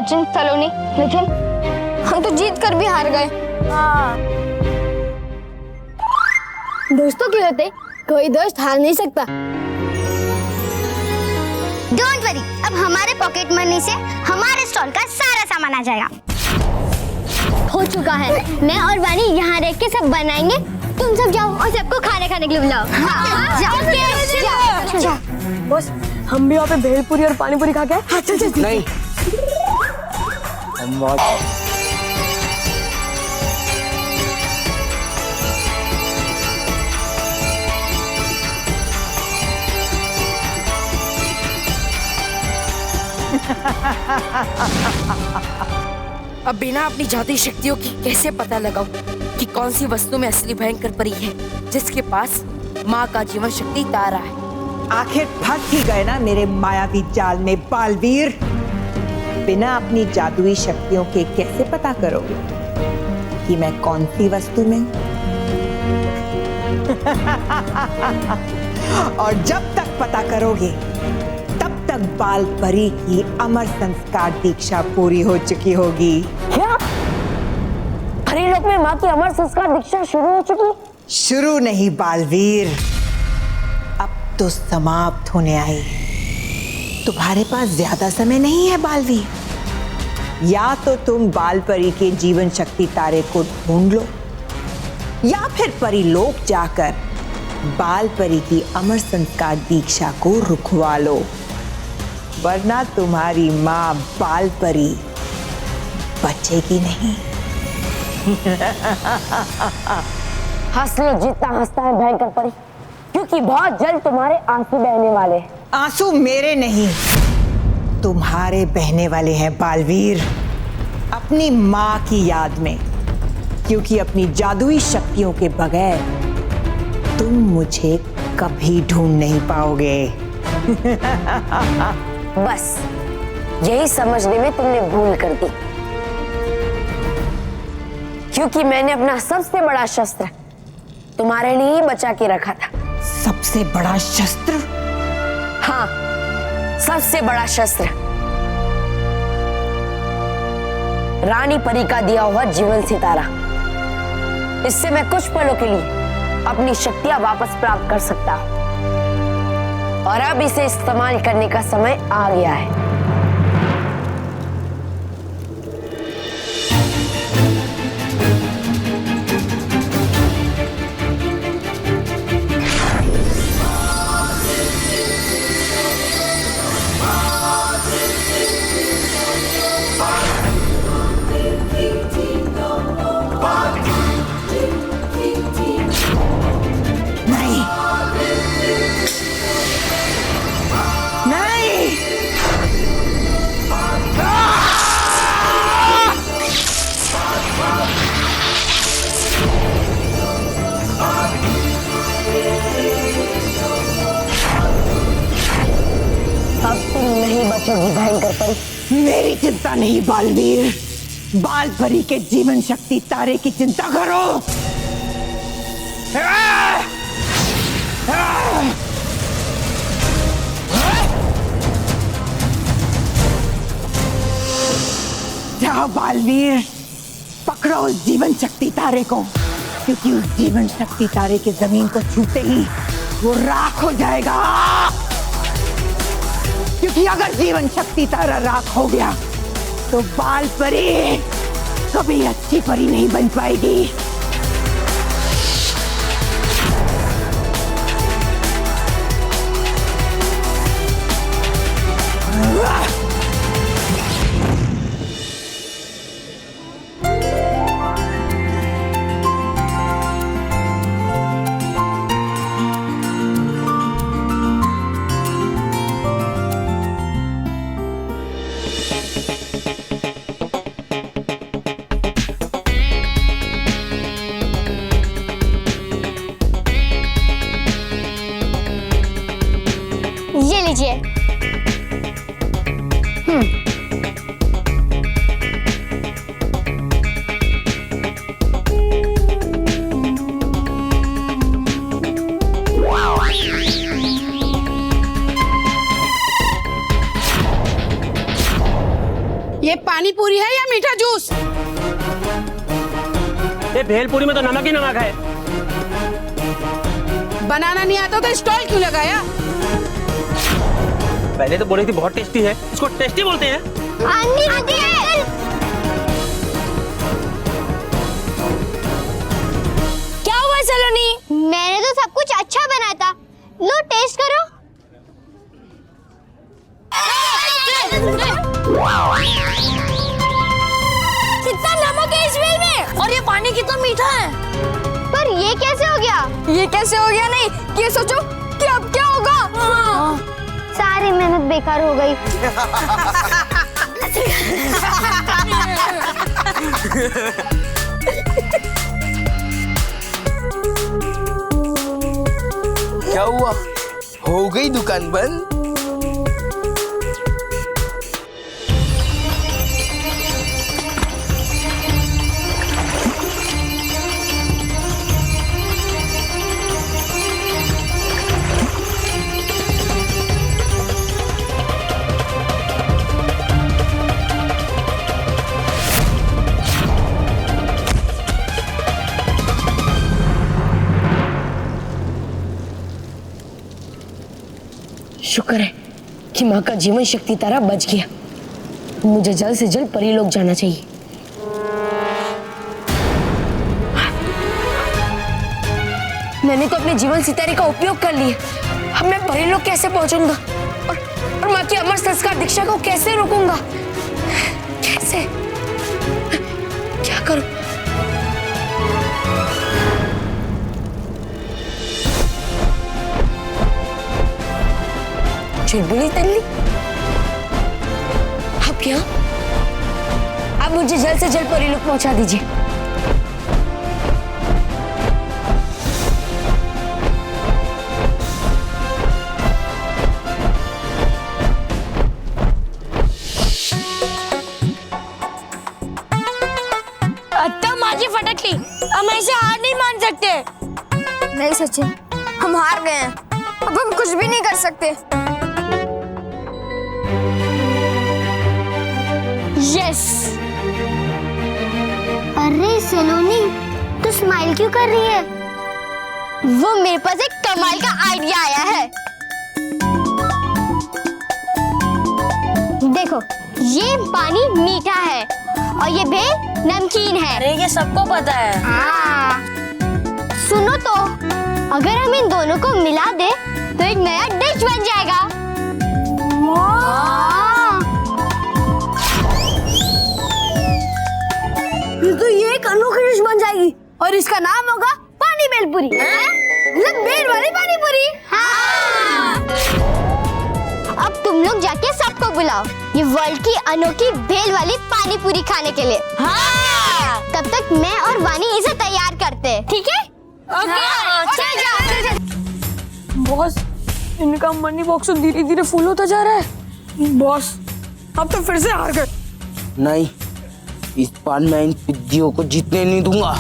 सचिन, सलोनी, मिथुन, हम तो जीत कर भी हार गए। दोस्तों के होते कोई दोस्त हार नहीं सकता। डोंट वरी, अब हमारे पॉकेट मनी से हमारे स्टॉल का सारा सामान आ जाएगा। हो चुका है, मैं और वानी यहाँ रह के सब बनाएंगे, तुम सब जाओ और सबको खाने खाने के लिए बुलाओ। जाओ। बस हम भी वहाँ पे भेलपुरी और पानीपुरी खा के आए। नहीं, हम अब बिना अपनी जादुई शक्तियों की कैसे पता लगाऊं कि कौन सी वस्तु में असली भयंकर परी है जिसके पास माँ का जीवन शक्ति तारा है। आखिर फंस ही गए ना मेरे मायावी जाल में बालवीर। बिना अपनी जादुई शक्तियों के कैसे पता करोगे कि मैं कौन सी वस्तु में हूं? और जब तक पता करोगे तब तक बाल परी की अमर संस्कार दीक्षा पूरी हो चुकी होगी। क्या परी लोक में माँ की अमर संस्कार दीक्षा शुरू हो चुकी? शुरू नहीं बालवीर, अब तो समाप्त होने आई। तुम्हारे पास ज्यादा समय नहीं है बालवीर। या तो तुम बाल परी के जीवन शक्ति तारे को ढूंढ लो या फिर परी लोक जाकर बाल परी की अमर संस्कार दीक्षा को रुकवा लो, वरना तुम्हारी माँ बाल परी बचेगी नहीं। हंस लो जितना हंसता है भयंकर परी, क्योंकि बहुत जल्द तुम्हारे आंसू बहने वाले हैं। आंसू मेरे नहीं तुम्हारे बहने वाले हैं बालवीर, अपनी माँ की याद में, क्योंकि अपनी जादुई शक्तियों के बगैर तुम मुझे कभी ढूंढ नहीं पाओगे। बस यही समझने में तुमने भूल कर दी, क्योंकि मैंने अपना सबसे बड़ा शस्त्र तुम्हारे लिए ही बचा के रखा था। सबसे बड़ा शस्त्र? हाँ, सबसे बड़ा शस्त्र, रानी परी का दिया हुआ जीवन सितारा। इससे मैं कुछ पलों के लिए अपनी शक्तियां वापस प्राप्त कर सकता हूं, और अब इसे इस्तेमाल करने का समय आ गया है। भयंकर परी, मेरी चिंता नहीं बालवीर, बाल परी के जीवन शक्ति तारे की चिंता करो। जाओ बालवीर, पकड़ो उस जीवन शक्ति तारे को, क्योंकि उस जीवन शक्ति तारे के जमीन को छूते ही वो राख हो जाएगा। क्योंकि अगर जीवन शक्ति तारा राख हो गया तो बाल परी कभी अच्छी परी नहीं बन पाएगी। ये लीजिए। ये पानी पूरी है या मीठा जूस? ये भेलपुरी में तो नमक ही नमक है। बनाना नहीं आता तो स्टॉल क्यों लगाया? पहले तो बोली थी बहुत टेस्टी है, इसको टेस्टी बोलते हैं। आंटी आंटी क्या हुआ सलोनी? मैंने तो सब कुछ अच्छा बनाया था, लो टेस्ट करो। कितना नमक है इस वेल में, और ये पानी कितना मीठा है। पर ये कैसे हो गया? ये कैसे हो गया नहीं, ये सोचो कि अब क्या होगा। सारी मेहनत बेकार हो गई। क्या हुआ? हो गई दुकान बंद? शुक्र है कि माँ का जीवन शक्ति तारा बच गया। मुझे जल्द से जल्द परीलोक जाना चाहिए। मैंने तो अपने जीवन सितारे का उपयोग कर लिया। अब मैं परीलोक कैसे पहुंचूंगा और माँ की अमर संस्कार दीक्षा को कैसे रोकूंगा? कैसे? क्या करूं? चुलबुली तल्ली, अब क्या? अब मुझे जल्द से जल्द परीलोक पहुंचा दीजिए। अत्ता माझी फटकली, हम ऐसे हार नहीं मान सकते। नहीं सचिन, हम हार गए हैं, अब हम कुछ भी नहीं कर सकते। यस। अरे सलोनी, तू स्माइल क्यों कर रही है? वो मेरे पास एक कमाल का आइडिया आया है। देखो, ये पानी मीठा है और ये भेल नमकीन है। अरे ये सबको पता है। हाँ। सुनो तो, अगर हम इन दोनों को मिला दे तो एक नया डिश बन जाएगा। तो ये एक अनोखी डिश बन जाएगी और इसका नाम होगा पानी भेलपुरी। मतलब भेल वाली पानी पूरी। हाँ। अब तुम लोग जाके सबको बुलाओ ये वर्ल्ड की अनोखी भेल वाली पानी पूरी खाने के लिए। हाँ। तब तक मैं और वानी इसे तैयार करते हैं, ठीक है? ओके, चल जाओ। बॉस, इनका मनी बॉक्स धीरे धीरे फुल होता जा रहा है। बॉस, अब तो फिर से हार गए। नहीं, इस बार मैं इन पिद्दियों को जीतने नहीं दूंगा।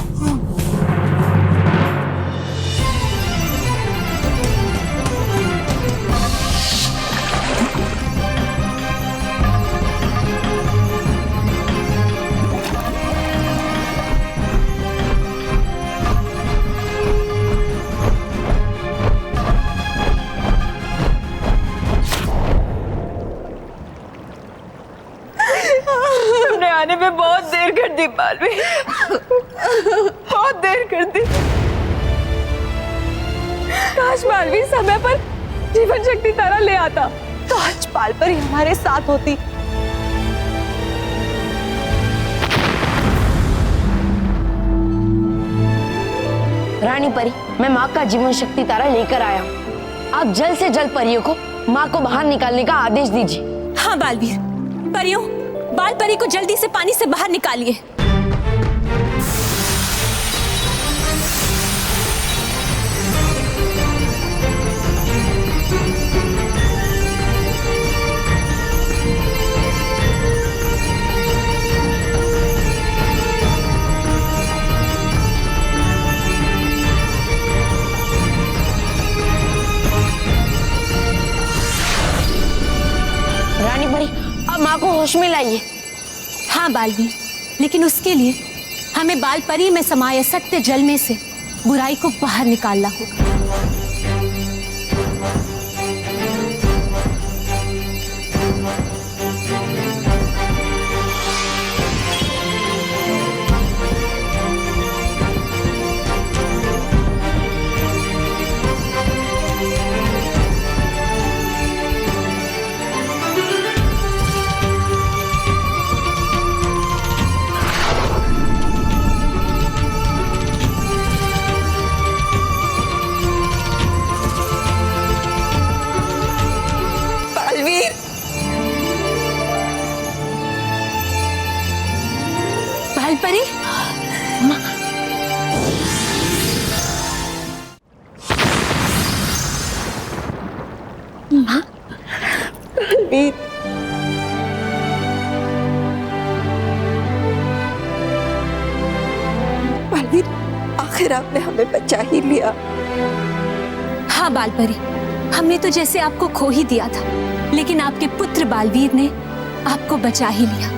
आने में बहुत देर कर दी मालवी, बहुत देर कर दी। काश मालवी समय पर जीवन शक्ति तारा ले आता तो आज पाल पर ही हमारे साथ होती। रानी परी, मैं माँ का जीवन शक्ति तारा लेकर आया हूँ। आप जल्द से जल्द परियों को माँ को बाहर निकालने का आदेश दीजिए। हाँ बालवीर, परियों, बाल परी को जल्दी से पानी से बाहर निकालिए। रानी परी, अब माँ को होश में लाइए। हाँ बालवीर, लेकिन उसके लिए हमें बाल परी में समाये सत्य जल में से बुराई को बाहर निकालना होगा। बाल परी, बलवीर, बलवीर, आखिर आपने हमें बचा ही लिया। हाँ बाल परी, हमने तो जैसे आपको खो ही दिया था, लेकिन आपके पुत्र बालवीर ने आपको बचा ही लिया।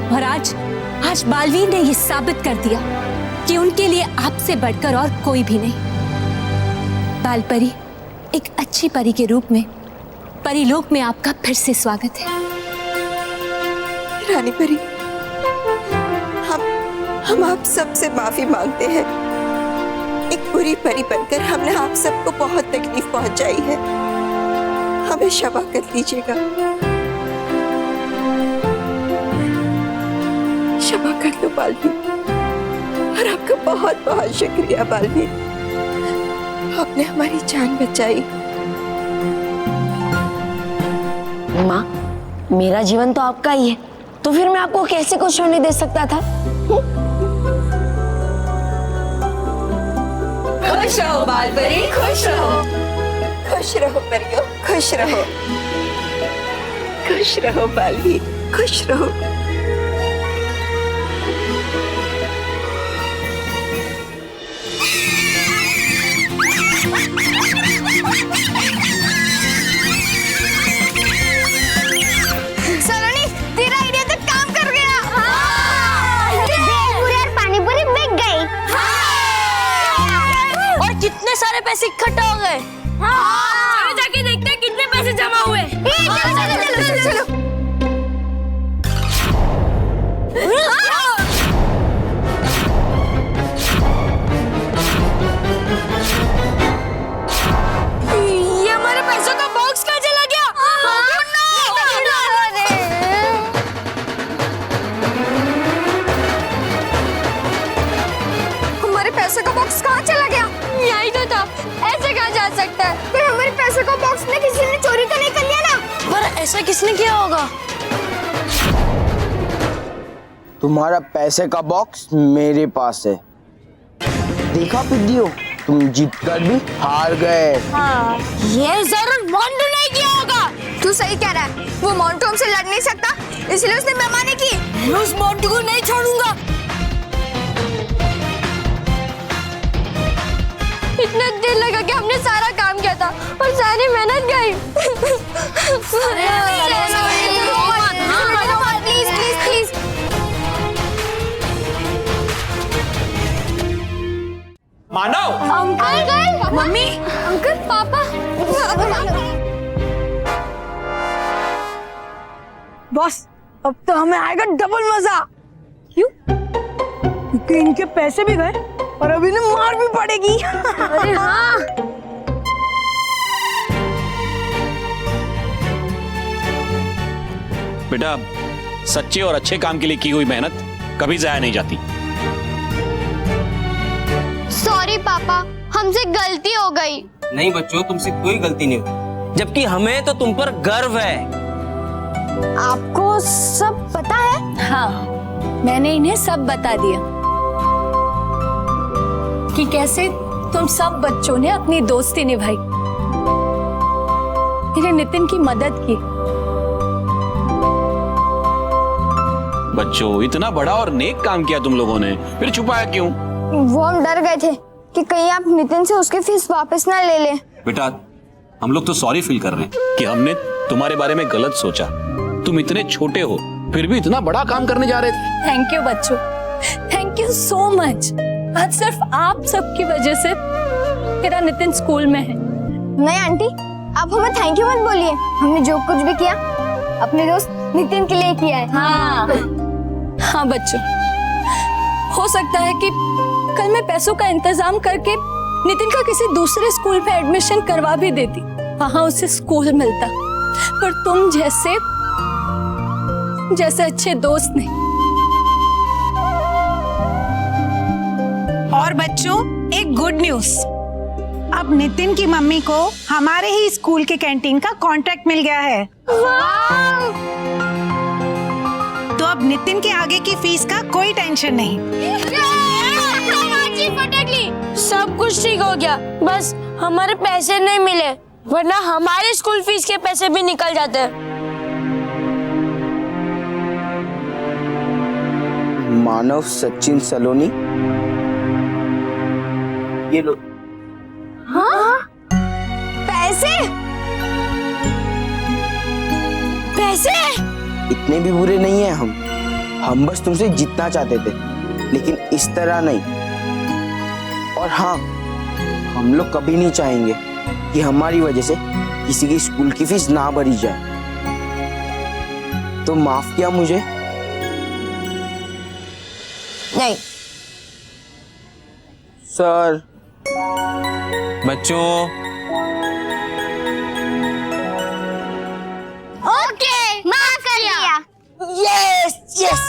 और आज बालवीर ने यह साबित कर दिया कि उनके लिए आपसे बढ़कर और कोई भी नहीं। बाल परी, एक अच्छी परी के रूप में परीलोक में आपका फिर से स्वागत है। रानी परी, हम आप सबसे माफी मांगते हैं। एक बुरी परी बनकर हमने आप सबको बहुत तकलीफ पहुंचाई है। हमें क्षमा कर दीजिएगा, क्षमा कर दो बालवीर। और आपका बहुत बहुत शुक्रिया बालवीर, आपने हमारी जान बचाई। माँ, मेरा जीवन तो आपका ही है, तो फिर मैं आपको कैसे कुछ होने दे सकता था? खुश रहो बाल परी, खुश रहो। खुश रहो परियो, खुश रहो, खुश रहो बालवीर, खुश रहो। सलोनी, तेरा आइडिया तो काम कर गया। भेलपुरी और पानीपुरी बिक गई। और कितने सारे पैसे इकट्ठा हो गए। चलो जाके देखते हैं कितने पैसे जमा हुए। चलो। ये हमारे पैसों का बॉक्स कहाँ चला गया? हमारे पैसे का बॉक्स कहाँ चला गया? यही तो था, ऐसे कहाँ जा सकता है? पर हमारे पैसे का बॉक्स ने किसी ने चोरी तो नहीं कर लिया ना? पर ऐसा किसने किया होगा? तुम्हारा पैसे का बॉक्स मेरे पास है। देखा पिद्दियो, तुम जीत कर भी हार गए। ये जरूर मोंटू ने किया होगा। तू सही कह रहा है, वो मोंटू हमसे लड़ नहीं सकता, इसलिए उसने बेईमानी की। मैं उस मोंटू को नहीं छोड़ूंगा। इतना दिल लगा कि हमने सारा काम किया था और सारी मेहनत गई। Please please please. Manav, uncle, mummy, uncle, पापा। बॉस, अब तो हमें आएगा डबल मजा। क्यों? क्योंकि इनके पैसे भी गए और अभी इन्हें मार भी पड़ेगी। अरे हाँ। बेटा, सच्चे और अच्छे काम के लिए की हुई मेहनत कभी जाया नहीं जाती। सॉरी पापा, हमसे गलती हो गई। नहीं बच्चों, तुमसे कोई गलती नहीं हुई, जबकि हमें तो तुम पर गर्व है। आपको सब पता है? हाँ, मैंने इन्हें सब बता दिया कि कैसे तुम सब बच्चों ने अपनी दोस्ती निभाई, मेरे नितिन की मदद की। बच्चों, इतना बड़ा और नेक काम किया तुम लोगों ने, फिर छुपाया क्यों? वो हम डर गए थे कि कहीं आप नितिन से उसकी फीस वापस ना ले लें। बेटा, हम लोग तो सॉरी फील कर रहे हैं कि हमने तुम्हारे बारे में गलत सोचा। तुम इतने छोटे हो फिर भी इतना बड़ा काम करने जा रहे थे। थैंक यू बच्चों, थैंक यू सो मच। आज सिर्फ आप सबकी वजह से मेरा नितिन स्कूल में है। नहीं आंटी, आप हमें थैंक यू मत बोलिए। हमने जो कुछ भी किया अपने दोस्त नितिन के लिए किया है। हाँ बच्चों, हो सकता है कि कल मैं पैसों का इंतजाम करके नितिन का किसी दूसरे स्कूल में एडमिशन करवा भी देती, वहां उसे स्कूल मिलता, पर तुम जैसे अच्छे दोस्त नहीं। और बच्चों, एक गुड न्यूज, अब नितिन की मम्मी को हमारे ही स्कूल के कैंटीन का कॉन्ट्रैक्ट मिल गया है। तो अब नितिन के आगे की फीस का कोई टेंशन नहीं। सब कुछ ठीक हो गया, बस हमारे पैसे नहीं मिले, वरना हमारे स्कूल फीस के पैसे भी निकल जाते। मानव सचिन सलोनी, ये लो। हाँ? पैसे? पैसे? इतने भी बुरे नहीं है हम बस तुमसे जीतना चाहते थे, लेकिन इस तरह नहीं। और हाँ, हम लोग कभी नहीं चाहेंगे कि हमारी वजह से किसी की स्कूल की फीस ना भरी जाए, तो माफ किया मुझे। नहीं सर। बच्चों, ओके, माफ कर लिया। Yes yes.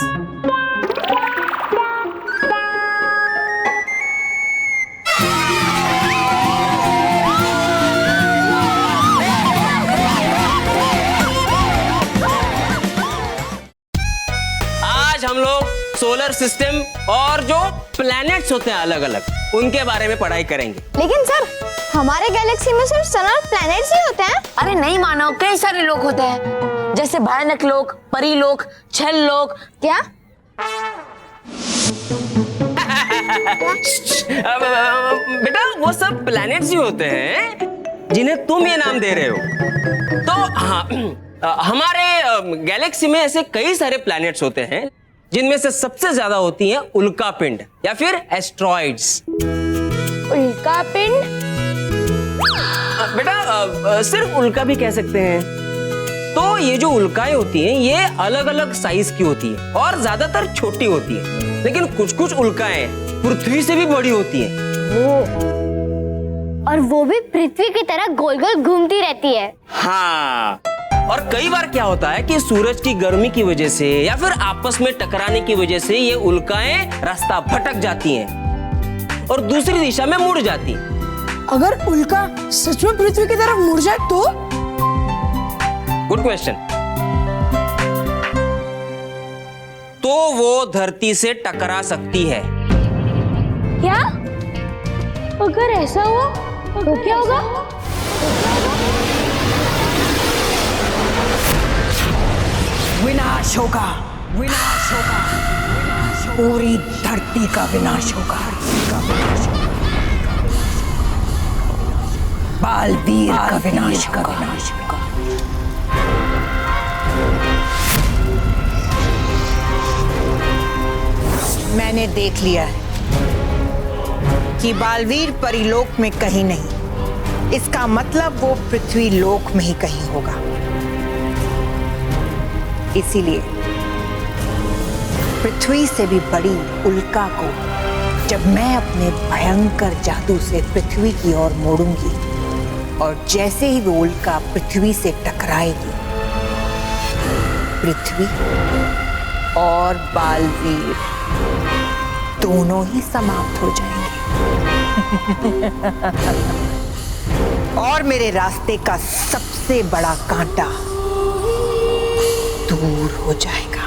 आज हम लोग सोलर सिस्टम और जो प्लैनेट्स होते हैं अलग अलग, उनके बारे में पढ़ाई करेंगे। लेकिन सर, हमारे गैलेक्सी में सिर्फ सन और प्लैनेट्स ही होते हैं। अरे नहीं मानव, कई सारे लोग होते हैं, जैसे भयानक लोग, परी लोग, छल लोग। क्या? बेटा, वो सब प्लैनेट्स ही होते हैं जिन्हें तुम ये नाम दे रहे हो। तो हाँ, हमारे गैलेक्सी में ऐसे कई सारे प्लैनेट्स होते हैं जिनमें से सबसे ज्यादा होती हैं उल्का पिंड या फिर एस्ट्रॉइड्स। उल्का पिंड? बेटा, सिर्फ उल्का भी कह सकते हैं। तो ये जो उल्काएं होती हैं ये अलग अलग साइज की होती है और ज्यादातर छोटी होती है, लेकिन कुछ कुछ उल्काएं पृथ्वी से भी बड़ी होती हैं। और वो भी पृथ्वी की तरह गोल गोल घूमती रहती है। हाँ, और कई बार क्या होता है कि सूरज की गर्मी की वजह से या फिर आपस में टकराने की वजह से ये उल्काएं रास्ता भटक जाती हैं और दूसरी दिशा में मुड़ जाती। अगर उल्का सच में पृथ्वी की तरफ मुड़ जाए तो? Good question. तो वो धरती से टकरा सकती है। क्या? अगर ऐसा हुआ तो क्या होगा? विनाश होगा, विनाश होगा, पूरी धरती का विनाश होगा। बालवीर का विनाश होगा। मैंने देख लिया है कि बालवीर परिलोक में कहीं नहीं, इसका मतलब वो पृथ्वी लोक में ही कहीं होगा। इसीलिए पृथ्वी से भी बड़ी उल्का को जब मैं अपने भयंकर जादू से पृथ्वी की ओर मोड़ूंगी और जैसे ही वो उल्का पृथ्वी से टकराएगी, पृथ्वी और बालवीर दोनों ही समाप्त हो जाएंगे और मेरे रास्ते का सबसे बड़ा कांटा दूर हो जाएगा।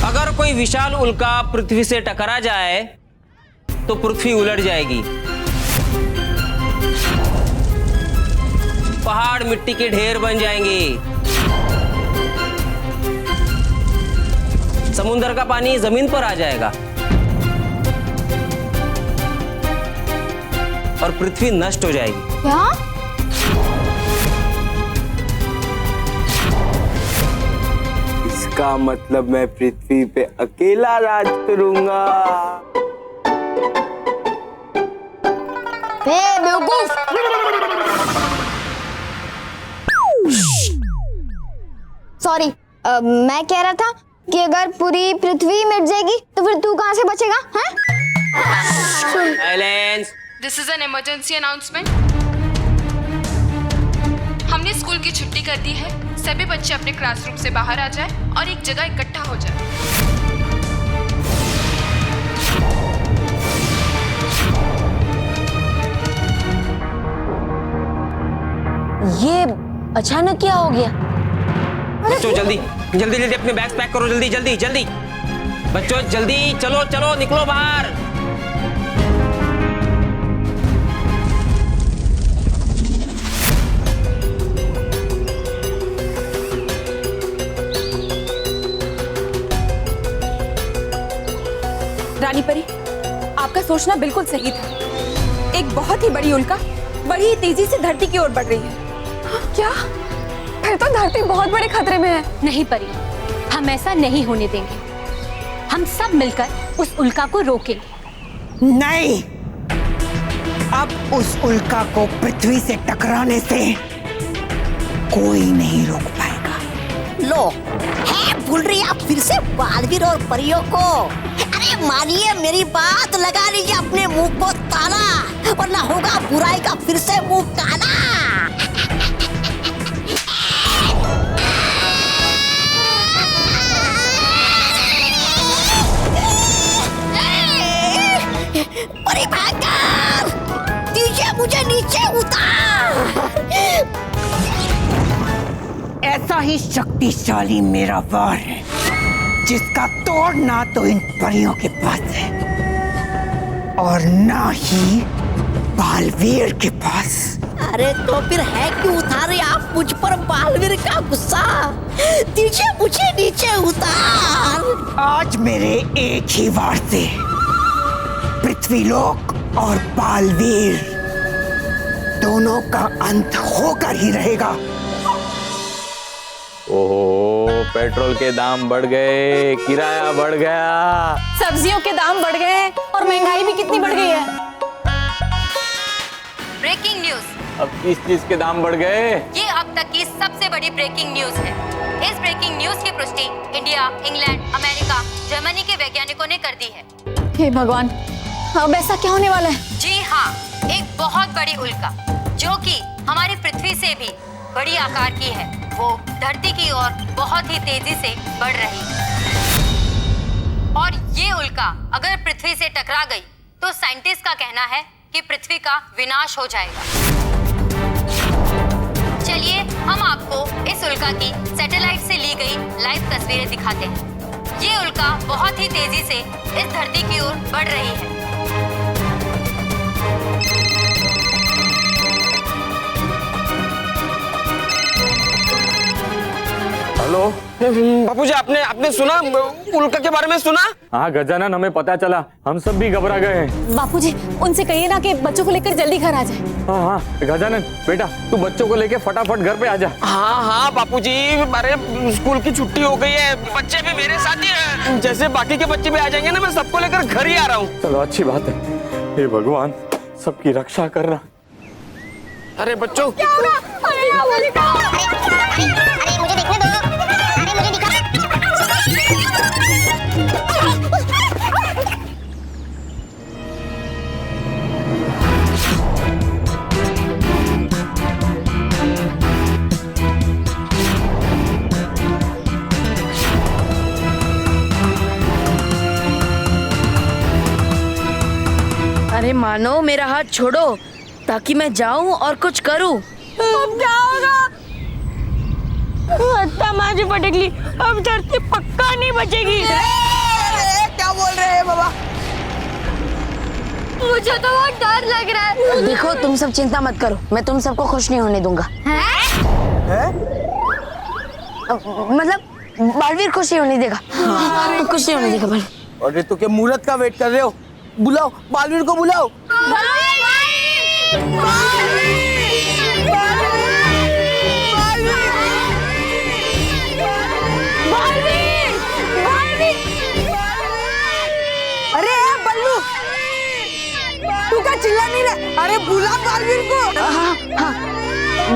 अगर कोई विशाल उल्का पृथ्वी से टकरा जाए तो पृथ्वी उलट जाएगी, पहाड़ मिट्टी के ढेर बन जाएंगे, समुद्र का पानी जमीन पर आ जाएगा और पृथ्वी नष्ट हो जाएगी। क्या? इसका मतलब मैं पृथ्वी पे अकेला राज करूंगा। बेवकूफ। सॉरी, मैं कह रहा था कि अगर पूरी पृथ्वी मिट जाएगी तो फिर तू कहाँ से बचेगा? हैं? Silence. This is an emergency announcement. हमने स्कूल की छुट्टी कर दी है। सभी बच्चे अपने क्लासरूम से बाहर आ जाएं और एक जगह इकट्ठा हो जाएं। ये अचानक क्या हो गया? बच्चों जल्दी जल्दी जल्दी अपने बैग्स पैक करो, जल्दी जल्दी जल्दी। बच्चों जल्दी चलो चलो, निकलो बाहर। रानी परी, आपका सोचना बिल्कुल सही था। एक बहुत ही बड़ी उल्का बड़ी तेजी से धरती की ओर बढ़ रही है। क्या? फिर तो धरती बहुत बड़े खतरे में है। नहीं परी, हम ऐसा नहीं होने देंगे। हम सब मिलकर उस उल्का को रोकेंगे। नहीं, अब उस उल्का को पृथ्वी से टकराने से कोई नहीं रोक पाएगा। लो, है भूल रही आप फिर से बालवीर और परियों को? अरे मानिए मेरी बात, लगा लीजिए अपने मुंह को ताला, वरना होगा बुराई का फिर से मुंह काला। अरे भागकर, दीजिए मुझे नीचे उतार। ऐसा ही शक्तिशाली मेरा वार है जिसका तोड़ ना तो इन परियों के पास है और ना ही बालवीर के पास। अरे तो फिर है क्यों उतारे आप मुझ पर बालवीर का गुस्सा? दीजिए मुझे नीचे उतार। आज मेरे एक ही वार से पृथ्वीलोक और बालवीर दोनों का अंत होकर ही रहेगा। ओहो, पेट्रोल के दाम बढ़ गए, किराया बढ़ गया, सब्जियों के दाम बढ़ गए और महंगाई भी कितनी बढ़ गई है। ब्रेकिंग न्यूज, अब किस चीज के दाम बढ़ गए? ये अब तक की सबसे बड़ी ब्रेकिंग न्यूज है। इस ब्रेकिंग न्यूज की पुष्टि इंडिया, इंग्लैंड, अमेरिका, जर्मनी के वैज्ञानिकों ने कर दी है। हे भगवान, अब ऐसा क्या होने वाला है? जी हाँ, एक बहुत बड़ी उल्का जो कि हमारी पृथ्वी से भी बड़ी आकार की है, वो धरती की ओर बहुत ही तेजी से बढ़ रही है। और ये उल्का अगर पृथ्वी से टकरा गई तो साइंटिस्ट का कहना है कि पृथ्वी का विनाश हो जाएगा। चलिए हम आपको इस उल्का की सैटेलाइट से ली गई लाइव तस्वीरें दिखाते हैं। ये उल्का बहुत ही तेजी से इस धरती की ओर बढ़ रही है। हेलो बापूजी, आपने सुना उल्का के बारे में सुना? हाँ गजानन, हमें पता चला, हम सब भी घबरा गए हैं। बापूजी, उनसे कहिए ना कि बच्चों को लेकर जल्दी घर आ जाए। हाँ हाँ गजानन बेटा, तू बच्चों को लेके फटाफट घर पे आ जा। हाँ हाँ बापूजी, अरे स्कूल की छुट्टी हो गई है, बच्चे भी मेरे साथ ही हैं। जैसे बाकी के बच्चे भी आ जाएंगे ना, मैं सबको लेकर घर ही आ रहा हूँ। चलो अच्छी बात है। हे भगवान, सबकी रक्षा करना। अरे बच्चों, क्या होगा? अरे मुझे देखने दो। अरे मुझे दिखा। अरे मानो, मेरा हाथ छोड़ो ताकि मैं जाऊं और कुछ करूं। अब क्या होगा? आता माझी पटकली, अब धरती पक्का नहीं बचेगी। क्या बोल रहे हैं बाबा? मुझे तो बहुत डर लग रहा है। देखो तुम सब चिंता मत करो, मैं तुम सबको खुश नहीं होने दूंगा। मतलब बालवीर खुश नहीं होने देगा। खुश नहीं होने देगा बालवीर। अरे तो क्या मुहूर्त का वेट कर रहे हो? बुलाओ बालवीर को, बुलाओ। अरे बल्लू, तू क्या चिल्ला नहीं रहा? अरे बुला बालवीर को। हाँ।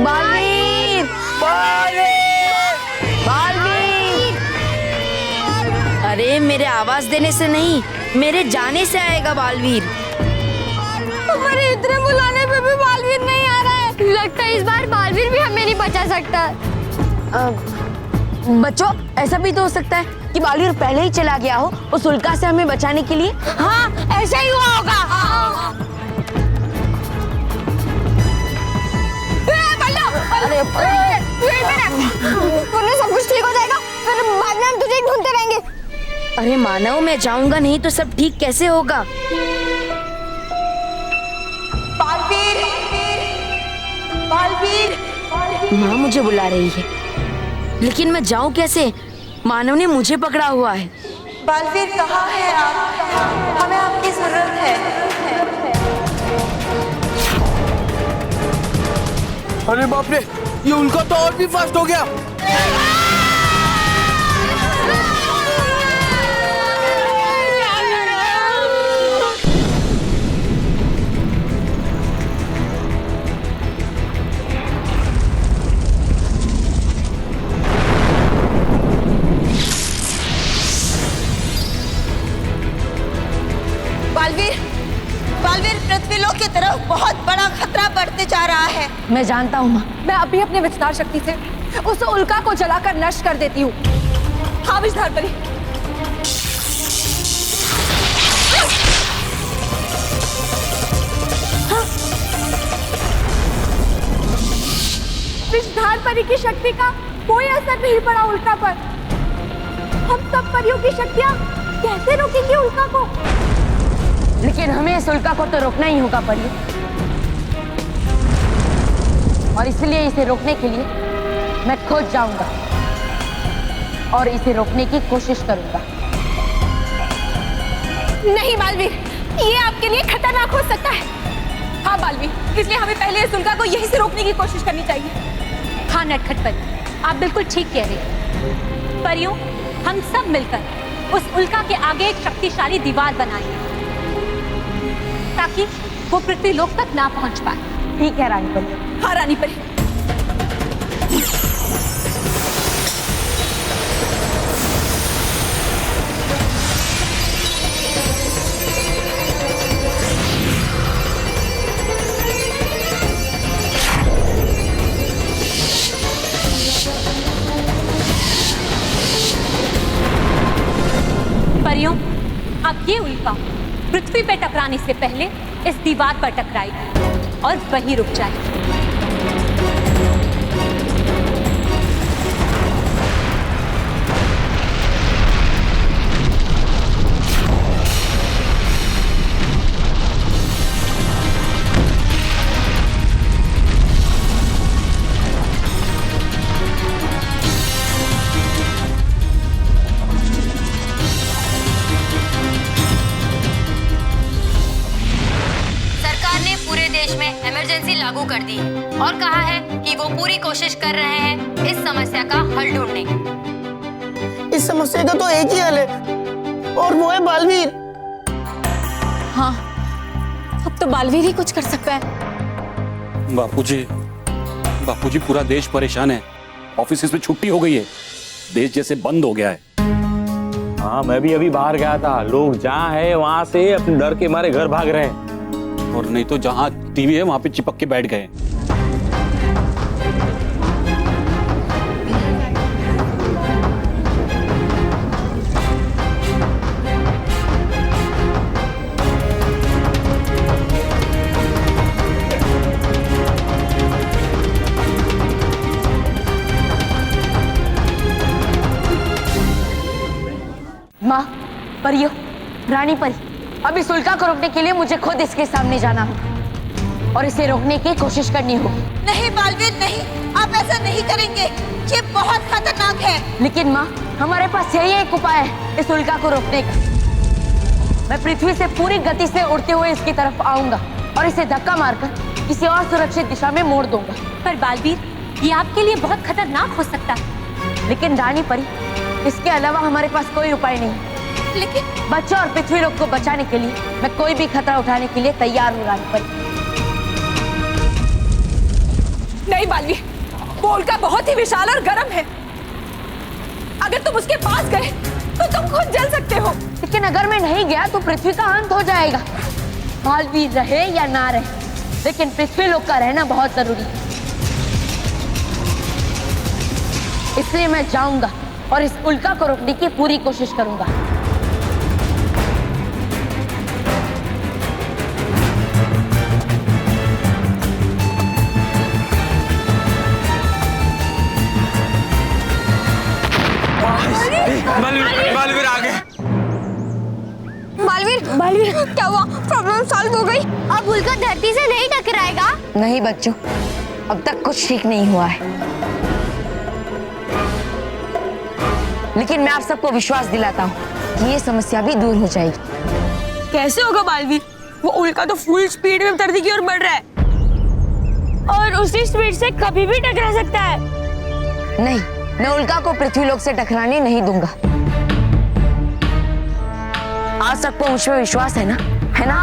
बालवीर, बालवीर। अरे मेरे आवाज देने से नहीं, मेरे जाने से आएगा बालवीर। हमारे इतने बुलाने पे भी बालवीर नहीं आ रहा है। लगता है इस बार बालवीर भी हमें नहीं बचा सकता। बच्चों, ऐसा भी तो हो सकता है कि बालवीर पहले ही चला गया हो उस उल्का से हमें बचाने के लिए। हाँ, ऐसा ही हुआ होगा। अरे सब कुछ ठीक हो जाएगा, फिर बाद में हम तुझे ढूंढते रहेंगे। अरे मानव, मैं जाऊंगा नहीं तो सब ठीक कैसे होगा? बालवीर, बालवीर। माँ मुझे बुला रही है, लेकिन मैं जाऊं कैसे? मानव ने मुझे पकड़ा हुआ है। बालवीर कहाँ है आप? हमें आपकी जरूरत है। अरे बाप रे, ये उनका तो और भी फास्ट हो गया। बालवीर, पृथ्वीलोक की तरफ बहुत बड़ा खतरा बढ़ते जा रहा है। मैं जानता हूँ माँ। मैं अभी अपने विस्तार शक्ति से उस उल्का को जलाकर नष्ट कर देती हूँ। हाँ विस्तार परी। विस्तार परी की शक्ति का कोई असर नहीं पड़ा उल्का पर। हम सब परियों की शक्तियाँ कैसे रोकेंगे उल्का को? लेकिन हमें इस उल्का को तो रोकना ही होगा परियों, और इसलिए इसे रोकने के लिए मैं खुद जाऊंगा और इसे रोकने की कोशिश करूंगा। नहीं बालवीर, ये आपके लिए खतरनाक हो सकता है। हाँ बालवीर, इसलिए हमें पहले इस उल्का को यहीं से रोकने की कोशिश करनी चाहिए। हाँ नटखट परी, आप बिल्कुल ठीक कह रहे हैं। परियों, हम सब मिलकर उस उल्का के आगे एक शक्तिशाली दीवार बनाएंगे ताकि वो पृथ्वी लोक तक ना पहुंच पाए। ठीक है रानी परी। हाँ रानी परी। परियों, अब ये उल्का पृथ्वी पे टकराने से पहले इस दीवार पर टकराएगी और वहीं रुक जाएगी। इमरजेंसी लागू कर दी है और कहा है कि वो पूरी कोशिश कर रहे हैं इस समस्या का हल ढूंढने की। इस समस्या का तो एक ही हल है, और वो है बालवीर। हाँ, अब तो बालवीर ही कुछ कर सकता है। बापूजी पूरा देश परेशान है। ऑफिस में छुट्टी हो गई है, देश जैसे बंद हो गया है। हाँ, मैं भी अभी बाहर गया था। लोग जहाँ है वहां से अपने डर के मारे घर भाग रहे हैं, और नहीं तो जहाँ टीवी है वहां पे चिपक के बैठ गए। माँ, परियो, रानी परी, अब इस उल्का को रोकने के लिए मुझे खुद इसके सामने जाना होगा और इसे रोकने की कोशिश करनी होगी। नहीं बालवीर नहीं, आप ऐसा नहीं करेंगे, ये बहुत खतरनाक है। लेकिन माँ, हमारे पास यही एक उपाय है इस उल्का को रोकने का। मैं पृथ्वी से पूरी गति से उड़ते हुए इसकी तरफ आऊंगा और इसे धक्का मारकर किसी और सुरक्षित दिशा में मोड़ दूंगा। पर बालवीर, ये आपके लिए बहुत खतरनाक हो सकता है। लेकिन रानी परी, इसके अलावा हमारे पास कोई उपाय नहीं। लेकिन बच्चों और पृथ्वी लोग को बचाने के लिए मैं कोई भी खतरा उठाने के लिए तैयार हूँ रानी परी। नहीं बालवीर, वो उल्का बहुत ही विशाल और गर्म है। अगर तुम उसके पास गए तो तुम खुद जल सकते हो। लेकिन अगर मैं नहीं गया तो पृथ्वी का अंत हो जाएगा। बालवीर रहे या ना रहे, लेकिन पृथ्वी लोग का रहना बहुत जरूरी है। इसलिए मैं जाऊंगा और इस उल्का को रोकने की पूरी कोशिश करूंगा। बालवीर आ गए। बालवीर क्या हुआ? प्रॉब्लम सॉल्व हो गई? अब उल्का धरती से नहीं टकराएगा? नहीं बच्चों, अब तक कुछ ठीक नहीं हुआ है, लेकिन मैं आप सबको विश्वास दिलाता हूँ कि ये समस्या भी दूर हो जाएगी। कैसे होगा बालवीर? वो उल्का तो फुल स्पीड में धरती की ओर बढ़ रहा है और उसी स्पीड से कभी भी टकरा सकता है। नहीं, मैं उल्का को पृथ्वी लोक से टकराने नहीं दूंगा। आप सबको मुझ पे विश्वास है ना? है ना?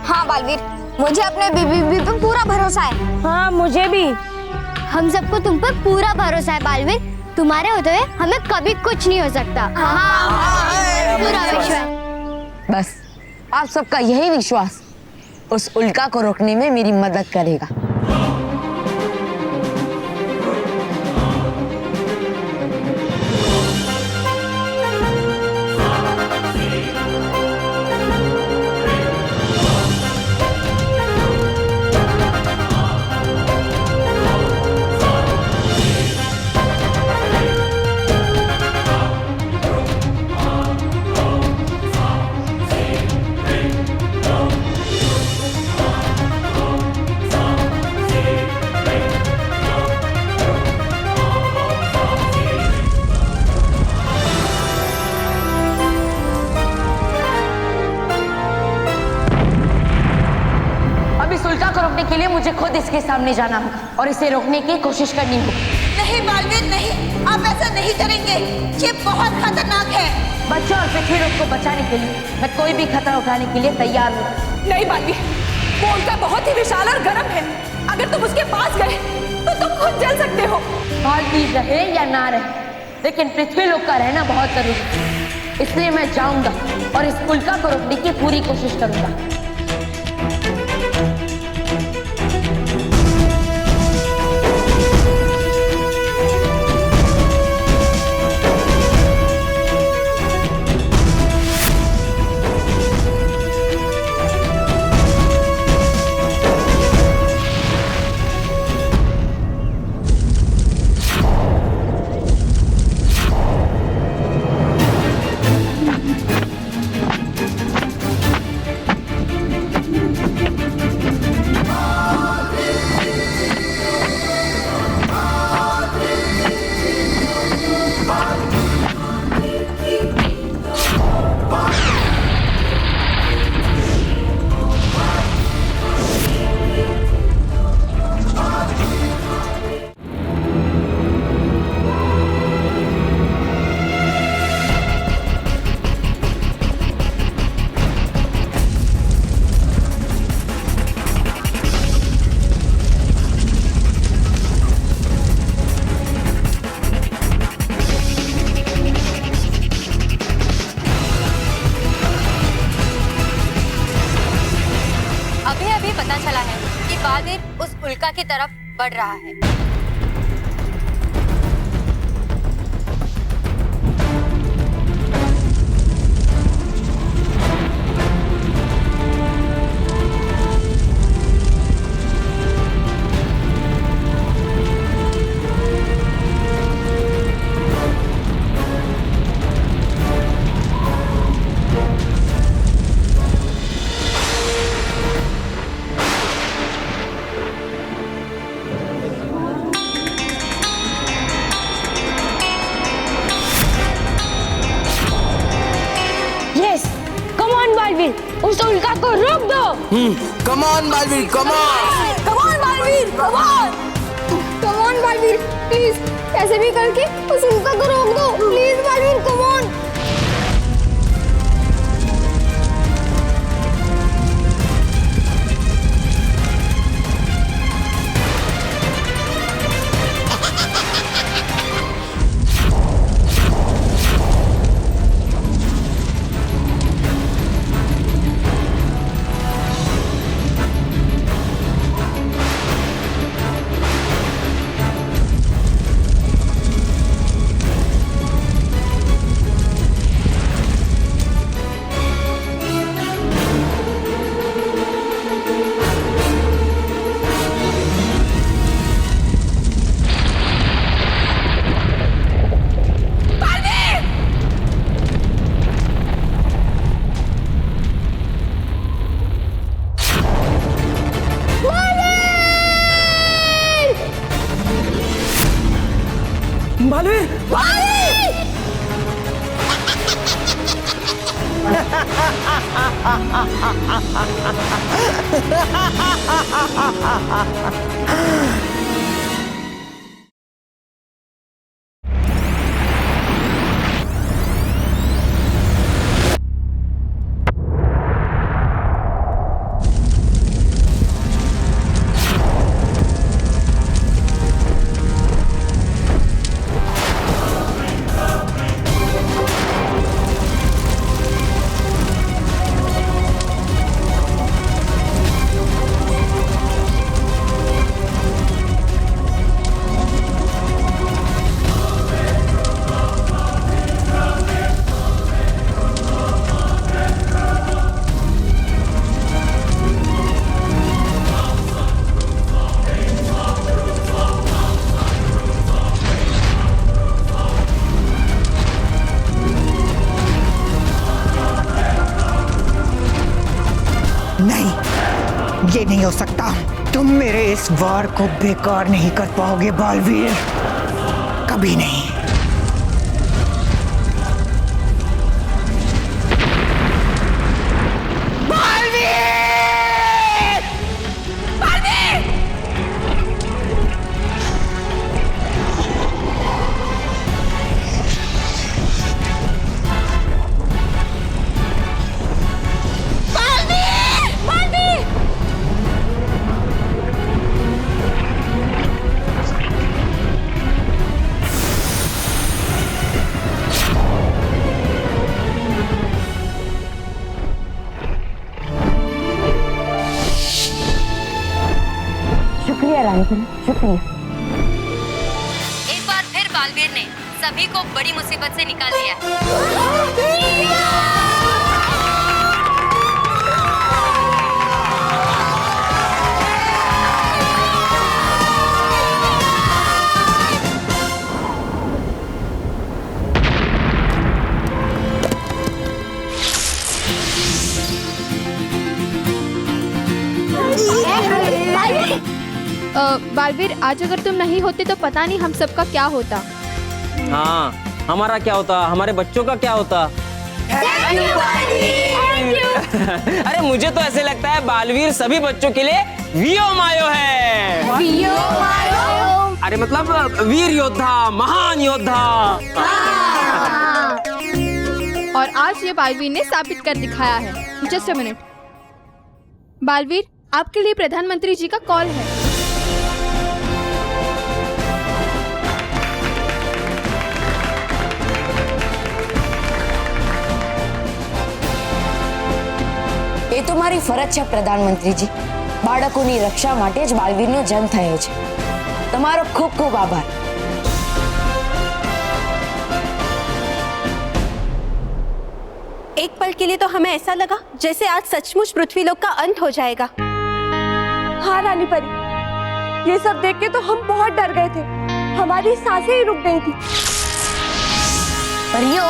हाँ बालवीर, मुझे अपने बीबी पे पूरा भरोसा है। हाँ मुझे भी। हम सबको तुम पर पूरा भरोसा है बालवीर। तुम्हारे होते हुए हमें कभी कुछ नहीं हो सकता। पूरा विश्वास। बस आप सबका यही विश्वास उस उल्का को रोकने में मेरी मदद करेगा। के लिए मुझे खुद इसके सामने जाना होगा और इसे रोकने की कोशिश करनी होगी। नहीं बालवीर नहीं, आप ऐसा नहीं करेंगे, ये बहुत खतरनाक है। बच्चों और पृथ्वी लोग को बचाने के लिए मैं कोई भी खतरा उठाने के लिए तैयार हूँ। नहीं बालवीर, वो उल्का बहुत ही विशाल और गर्म है। अगर तुम उसके पास गए तो तुम खुद जल सकते हो। बालवीर रहे या ना रहे, लेकिन पृथ्वी लोक का रहना बहुत जरूरी है। इसलिए मैं जाऊंगा और इस उल्का को रोकने की पूरी कोशिश करूंगा। पता चला है कि बादिर उस उल्का की तरफ बढ़ रहा है। उस उल्का को रोक दो। Come on Baalveer, come on. Come on Baalveer, come on. Come on Baalveer, please कैसे भी करके उस उल्का को रोक दो। Please Baalveer, come on. Baalveer, नहीं, ये नहीं हो सकता। तुम मेरे इस वार को बेकार नहीं कर पाओगे बालवीर, कभी नहीं। शुक्रिया रानी परी, शुक्रिया। एक बार फिर बालवीर ने सभी को बड़ी मुसीबत से निकाल लिया। बालवीर, आज अगर तुम नहीं होते तो पता नहीं हम सबका क्या होता। हाँ, हमारा क्या होता, हमारे बच्चों का क्या होता। अरे मुझे तो ऐसे लगता है बालवीर सभी बच्चों के लिए वीओ मायो है। वीओ मायो? अरे मतलब वीर योद्धा, महान योद्धा। और आज ये बालवीर ने साबित कर दिखाया है। जस्ट अ मिनट बालवीर, आपके लिए प्रधानमंत्री जी का कॉल है। એ તો મારી ફરજ છે પ્રધાનમંત્રીજી। બાળકોની રક્ષા માટે જ બાલવીરનો જન્મ થયો છે। તમારો ખૂબ ખૂબ આભાર। एक पल के लिए तो हमें ऐसा लगा जैसे आज सचमुच पृथ्वीलोक का अंत हो जाएगा। हाँ रानी परी, ये सब देख के तो हम बहुत डर गए थे। हमारी सांसें ही रुक गई थी। परियो,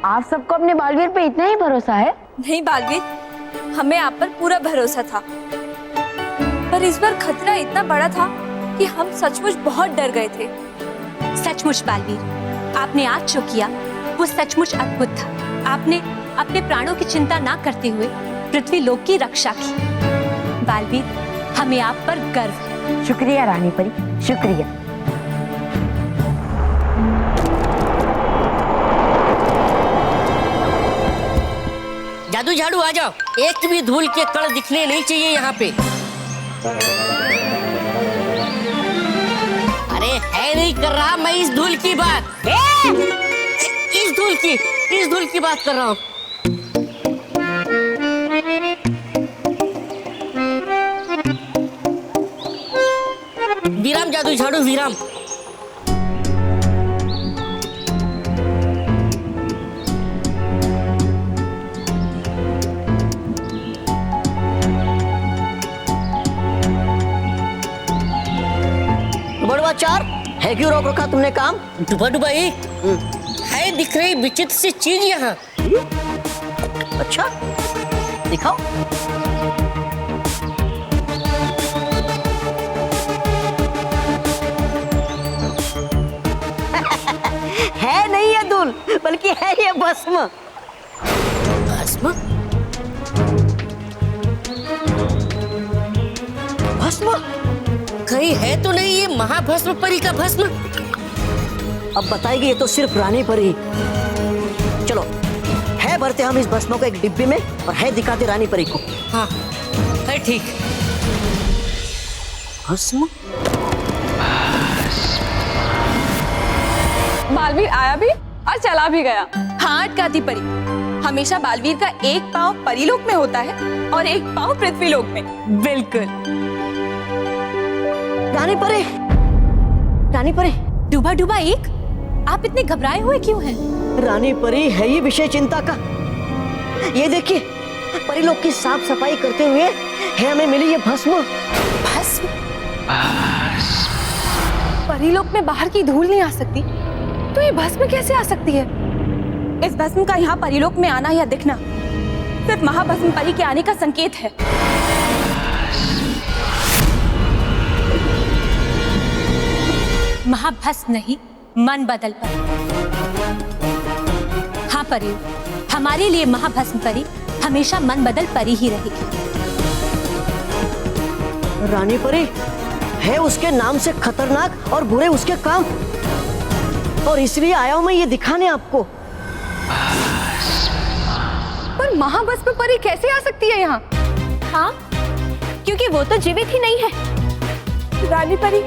आप सबको अपने बालवीर पे इतना ही भरोसा है? नहीं बालवीर, हमें आप पर पूरा भरोसा था, पर इस बार खतरा इतना बड़ा था कि हम सचमुच बहुत डर गए थे। सचमुच बालवीर, आपने आज जो किया वो सचमुच अद्भुत था। आपने अपने प्राणों की चिंता ना करते हुए पृथ्वी लोक की रक्षा की। बालवीर, हमें आप पर गर्व है। शुक्रिया रानी परी, शुक्रिया। जादू झाड़ू आ जाओ, एक भी धूल के कण दिखने नहीं चाहिए यहाँ पे। अरे है नहीं कर रहा मैं इस धूल की बात, इस धूल की बात कर रहा हूँ। विराम जादू झाड़ू, विराम। चार है, क्यों रोक रखा तुमने काम? डुबा डुबा एक है दिख रही विचित्र सी चीज यहाँ। अच्छा दिखाओ। है नहीं ये धूल, बल्कि है ये भस्म। भस्म? भस्म? कहीं है तो नहीं ये महाभस्म परी का भस्म? अब बताएगी ये तो सिर्फ रानी परी। चलो है भरते हम इस भस्म को एक डिब्बे में और है दिखाते रानी परी को। हाँ है ठीक। भस्म? बालवीर आया भी और चला भी गया। हाँ अटकाती परी, हमेशा बालवीर का एक पाँव परीलोक में होता है और एक पाँव पृथ्वीलोक में। बिल्कुल। रानी परी, रानी परी। डूबा डूबा एक, आप इतने घबराए हुए क्यों हैं? रानी परी है ये विषय चिंता का। ये देखिए परीलोक की साफ सफाई करते हुए है हमें मिली ये भस्म। भस्म? परीलोक में बाहर की धूल नहीं आ सकती, तो ये भस्म कैसे आ सकती है? इस भस्म का यहाँ परीलोक में आना या दिखना सिर्फ महाभस्म परी के आने का संकेत है। महाभस्म नहीं, मन बदल परी। हाँ परी, हमारे लिए महाभस्म परी हमेशा मन बदल परी ही रहेगी। रानी परी है उसके नाम से खतरनाक और बुरे उसके काम, और इसलिए आया हूं मैं ये दिखाने आपको। पर महाभस्म परी कैसे आ सकती है यहाँ? हाँ, क्योंकि वो तो जीवित ही नहीं है। रानी परी,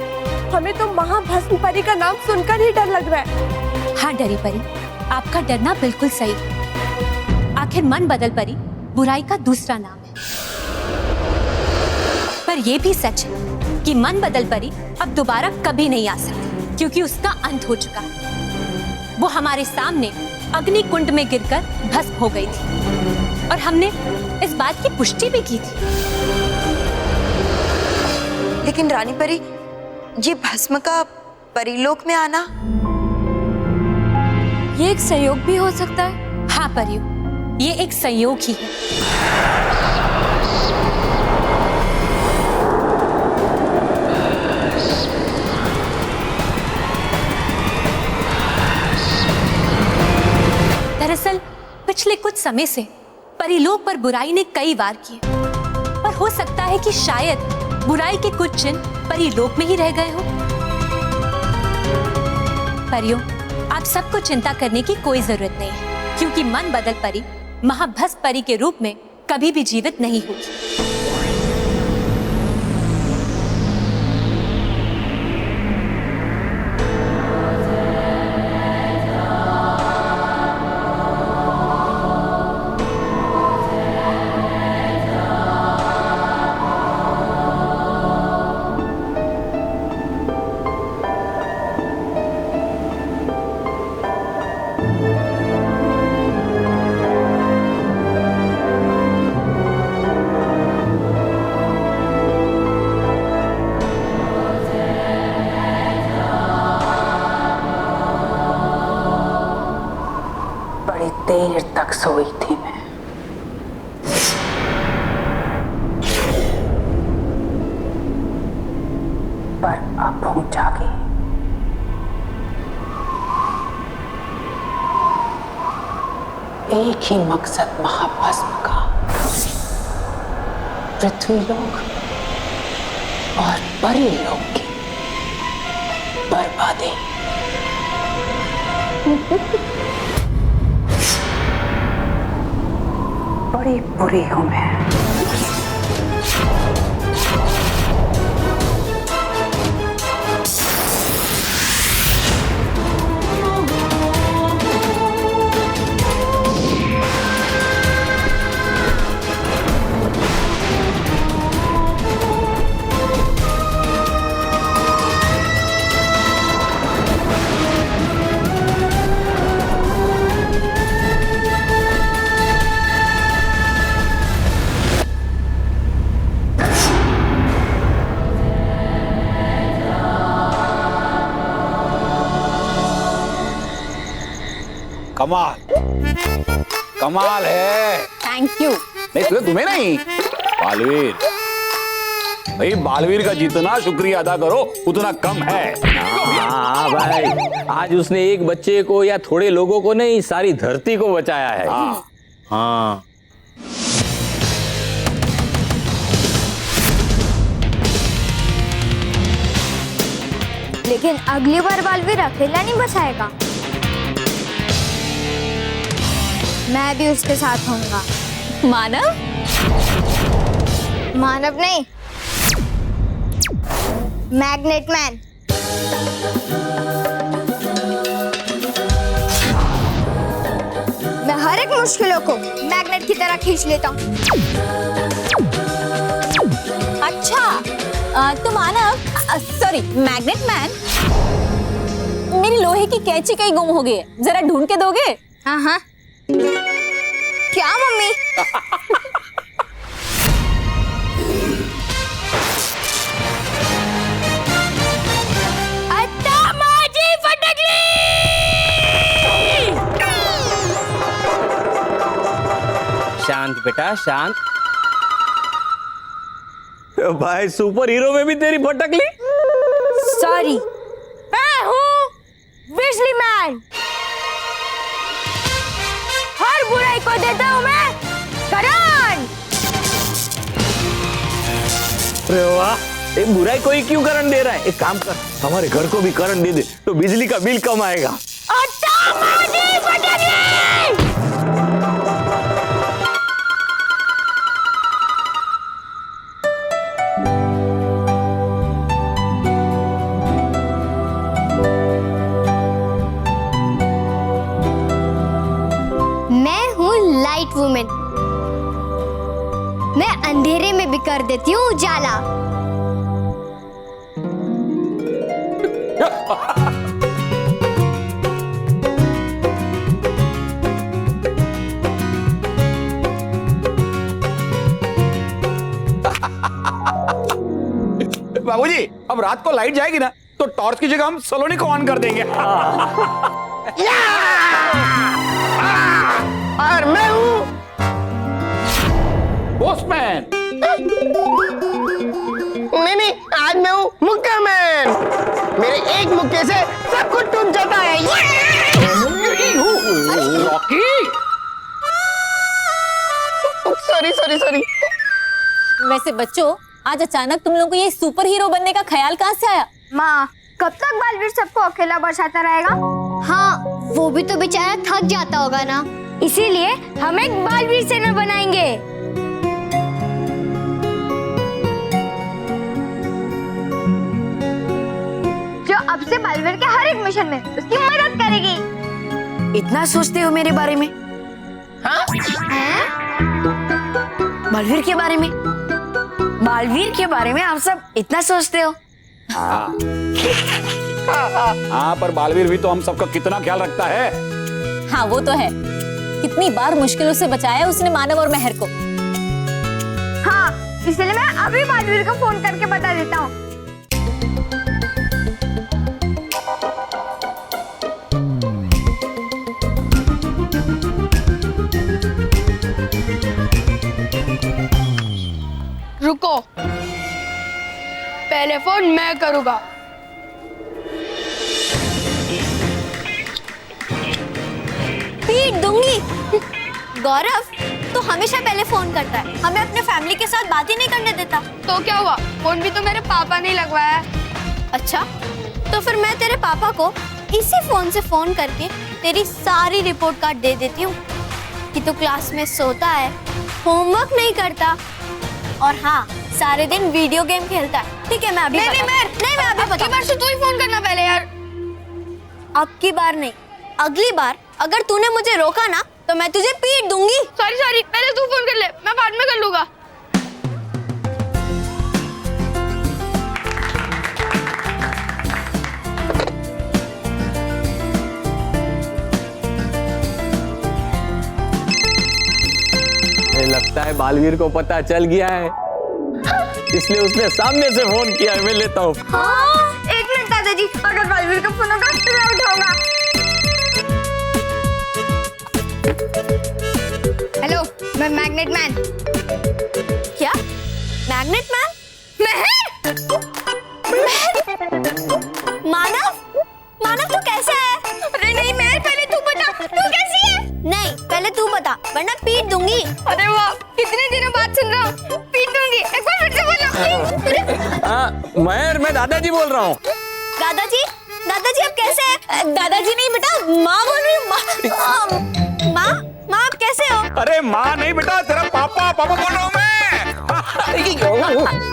हमें तो महाभस्म परी का नाम सुनकर ही डर लग रहा है। हाँ डरी परी, आपका डरना बिल्कुल सही। आखिर मन बदल परी बुराई का दूसरा नाम है। पर यह भी सच है कि मन बदल परी अब दोबारा कभी नहीं आ सकती, क्योंकि उसका अंत हो चुका है। वो हमारे सामने अग्नि कुंड में गिरकर भस्म हो गई थी और हमने इस बात की पुष्टि भी की थी। लेकिन रानी परी, ये भस्म का परीलोक में आना, ये एक संयोग भी हो सकता है। हाँ परियो, ये एक संयोग ही है। दरअसल पिछले कुछ समय से परीलोक पर बुराई ने कई वार किए, पर हो सकता है कि शायद बुराई के कुछ चिन्ह परीलोक में ही रह गए हो। परियों, आप सबको चिंता करने की कोई जरूरत नहीं है, क्योंकि मन बदल परी महाभस्म परी के रूप में कभी भी जीवित नहीं होगी। देर तक सोई थी मैं। पर अब हूं जागी। एक ही मकसद महाभस्म का, पृथ्वीलोक और परीलोक की बर्बादी। बड़ी बुरी हूं मैं। कमाल, कमाल है। Thank you. नहीं तुम्हें नहीं, बालवीर भाई, बालवीर का जितना शुक्रिया अदा करो उतना कम है। हाँ भाई, आज उसने एक बच्चे को या थोड़े लोगों को नहीं, सारी धरती को बचाया है। हाँ। लेकिन अगली बार बालवीर अकेला नहीं बचाएगा, मैं भी उसके साथ होऊंगा। मानव? मानव नहीं, मैग्नेट मैन। मैं हर एक मुश्किलों को मैग्नेट की तरह खींच लेता हूँ। अच्छा, तो मानव, सॉरी मैग्नेट मैन, मेरी लोहे की कैंची कहीं गुम हो गई है, जरा ढूंढ के दोगे? हाँ हाँ। क्या मम्मी? शांत बेटा, शांत। तो भाई सुपर हीरो में भी तेरी फटकली? सॉरी, मैं हूँ बिजली मैन। हर बुराई को देता हूँ मैं करंट। अरे वाह, ये बुराई कोई क्यों करंट दे रहा है? एक काम कर, हमारे घर को भी करंट दे दे तो बिजली का बिल कम आएगा। मैं हूँ लाइट वुमेन। मैं अंधेरे में भी कर देती हूँ उजाला। बाबूजी, अब रात को लाइट जाएगी ना तो टॉर्च की जगह हम सलोनी को ऑन कर देंगे। और मैं हूँ पोस्टमैन। नहीं, आज मैं हूँ मुक्का मैन। मेरे एक मुक्के से सब कुछ टूट जाता है। Rocky, sorry. वैसे बच्चों, आज अचानक तुम लोगों को ये सुपर हीरो बनने का ख्याल कहाँ से आया? माँ, कब तक बालवीर सबको अकेला बचाता रहेगा? हाँ, वो भी तो बेचारा थक जाता होगा ना। इसीलिए हम एक बालवीर सेना बनाएंगे। जो अब से बालवीर के हर एक मिशन में उसकी मदद करेगी। इतना सोचते हो मेरे बारे में? हाँ? बालवीर के बारे में? बालवीर के बारे में आप सब इतना सोचते हो? हाँ, पर बालवीर भी तो हम सबका कितना ख्याल रखता है। हाँ, वो तो है। कितनी बार मुश्किलों से बचाया उसने मानव और मेहर को। हाँ, इसलिए मैं अभी बालवीर को फोन करके बता देता हूँ। रुको, पहले फोन मैं करूंगा। पीट दूंगी। गौरव तो हमेशा पहले फोन करता है, हमें अपने फैमिली के साथ बात ही नहीं करने देता। तो क्या हुआ, फोन भी तो मेरे पापा ने लगवाया। अच्छा, तो फिर मैं तेरे पापा को इसी फोन से फोन करके तेरी सारी रिपोर्ट कार्ड दे देती हूँ कि तू क्लास में सोता है, होमवर्क नहीं करता और हाँ सारे दिन वीडियो गेम खेलता है। ठीक है, मैं अभी नहीं मैं अभी अगली बार से तू ही फोन करना पहले यार। अब की बार नहीं, अगली बार अगर तूने मुझे रोका ना तो मैं तुझे पीट दूंगी। सॉरी पहले तू फोन कर ले, मैं बाद में कर लूंगा। लगता है बालवीर को पता चल गया है, इसलिए उसने सामने से फोन किया है। मैं लेता हूँ। हाँ, एक मिनट दादाजी, अगर बालवीर का फोन होगा तो मैं उठाऊंगा। हेलो, मैं मैग्नेट मैन। क्या? Magnet man? मानव तू कैसे है? अरे नहीं मेहर, पहले तू बता, तू कैसी है? नहीं, पहले तू बता वरना पीट दूंगी। अरे वाह, कितने दिनों बाद सुन रहा हूँ, पीट दूंगी। एक बार फिर से बोलो। महर, मैं दादाजी बोल रहा हूँ। दादाजी आप कैसे हैं? दादाजी नहीं बेटा, माँ बोल रही हूँ। माँ आप कैसे हो? अरे माँ नहीं बेटा, तेरा पापा बोल रहा हूँ मैं।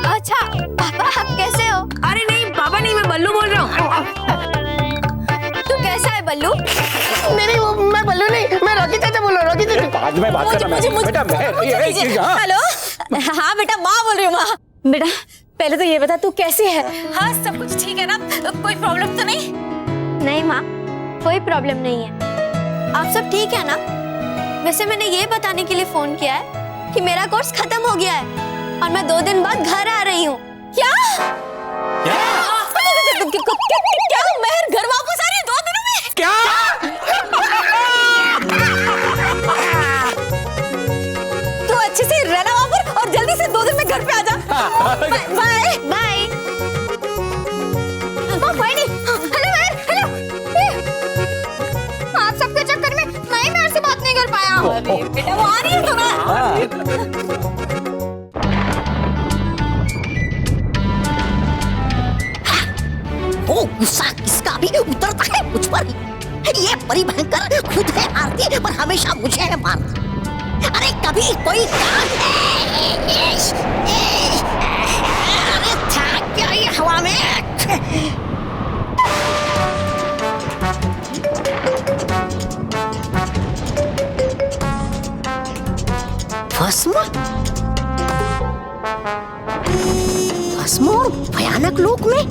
अच्छा पापा, आप कैसे हो? अरे नहीं पापा नहीं, मैं बल्लू बोल रहा हूँ। तू कैसा है बल्लू? मैं बल्लू नहीं, मैं रॉकी चाचा बोल रहा हूँ। रॉकी चाचा बाद में बात करना बेटा। हेलो, हाँ बेटा, माँ बोल रही हूँ। माँ बेटा, पहले तो ये बता तू कैसी है? हाँ सब कुछ ठीक है ना, कोई प्रॉब्लम तो नहीं? नहीं माँ, कोई प्रॉब्लम नहीं है। आप सब ठीक है ना? वैसे मैंने ये बताने के लिए फोन किया है कि मेरा कोर्स खत्म हो गया है और मैं 2 दिन बाद घर आ रही हूँ। क्या? महर घर वापस आ रही है 2 दिनों में? क्या? तू अच्छे से रहना वहाँ पर और जल्दी से 2 दिन में घर पे आ जा। Bye bye. हेलो हेलो, आप सबके चक्कर में मैं मेरे से बात नहीं कर पाया। बेटा वो आ रही है तुम्हें। वो गुस्सा किसका भी उतरता है मुझ पर ही। ये परी भयंकर खुद है आरती पर हमेशा मुझे है मारती। अरे कभी कोई काम है। अरे था क्या ये हवा में? भस्म और भयानक लोक में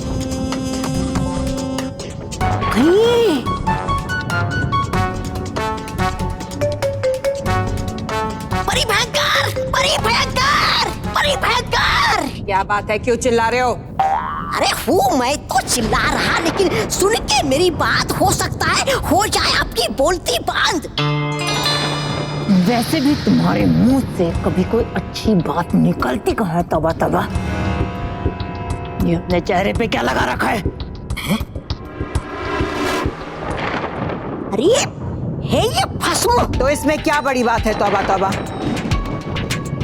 परी भयंकर। क्या बात है, क्यों चिल्ला रहे हो? अरे हूँ मैं तो चिल्ला रहा, लेकिन सुन के मेरी बात हो सकता है हो जाए आपकी बोलती बंद। वैसे भी तुम्हारे मुंह से कभी कोई अच्छी बात निकलती कहाँ है? तबा तबा, ये अपने चेहरे पे क्या लगा रखा है? अरे है ये भस्म। तो इसमें क्या बड़ी बात है? तौबा तौबा,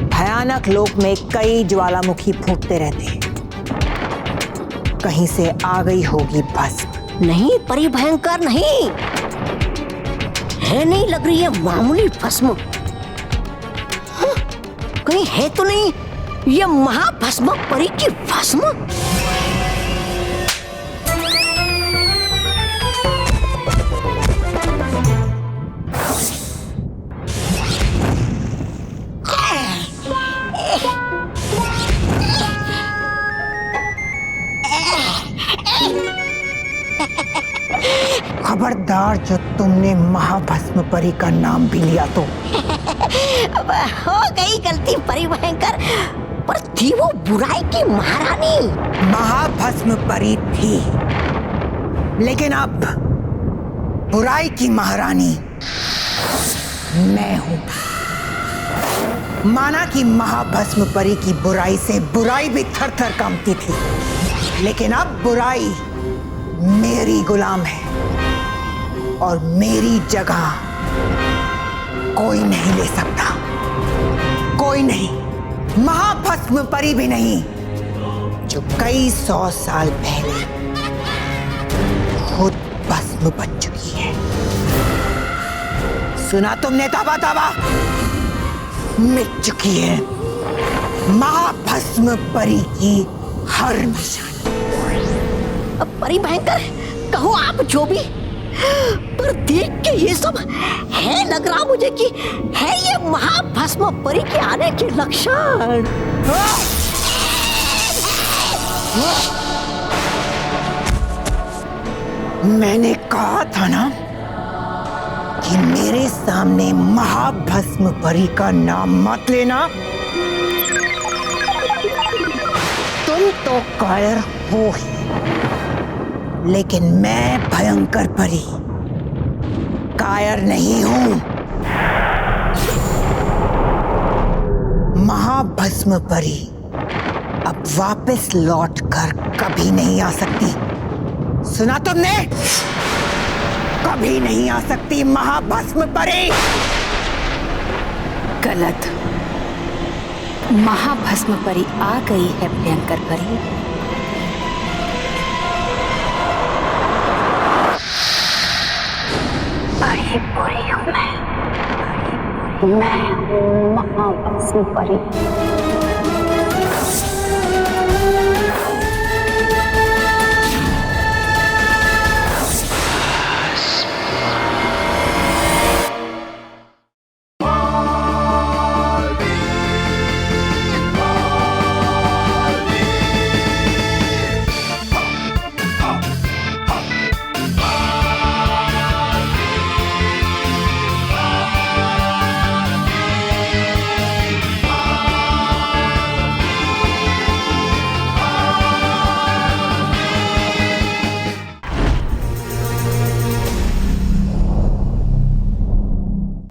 भयानक लोक में कई ज्वालामुखी फूटते रहते हैं, कहीं से आ गई होगी भस्म। नहीं परी भयंकर नहीं है, नहीं लग रही है मामूली भस्म। हाँ, कहीं है तो नहीं ये महाभस्म परी की भस्म? खबरदार जो तुमने महाभस्म परी का नाम भी लिया तो। हो गई गलती परी भयंकर, पर थी वो बुराई की महारानी। महाभस्म परी थी, लेकिन अब बुराई की महारानी मैं हूं। माना कि महाभस्म परी की बुराई से बुराई भी थर थर कांपती थी, लेकिन अब बुराई मेरी गुलाम है और मेरी जगह कोई नहीं ले सकता, कोई नहीं, महाभस्म परी भी नहीं, जो कई 100 साल पहले खुद भस्म बन चुकी है। सुना तुमने? तबा तबा मिट चुकी है महाभस्म परी की हर निशानी। अब परी भयंकर कहो आप जो भी, पर देख के ये सब है लग रहा मुझे कि है ये महाभस्म परी के आने के लक्षण। मैंने कहा था ना कि मेरे सामने महाभस्म परी का नाम मत लेना। तुम तो कायर हो ही, लेकिन मैं भयंकर परी कायर नहीं हूं। महाभस्म परी अब वापस लौट कर कभी नहीं आ सकती। सुना तुमने? कभी नहीं आ सकती महाभस्म परी। गलत। महाभस्म परी आ गई है भयंकर परी। बड़ी बुरी हूं मैं हूं महाभस्म परी।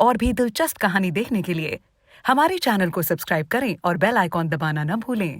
और भी दिलचस्प कहानी देखने के लिए हमारे चैनल को सब्सक्राइब करें और बेल आइकॉन दबाना न भूलें।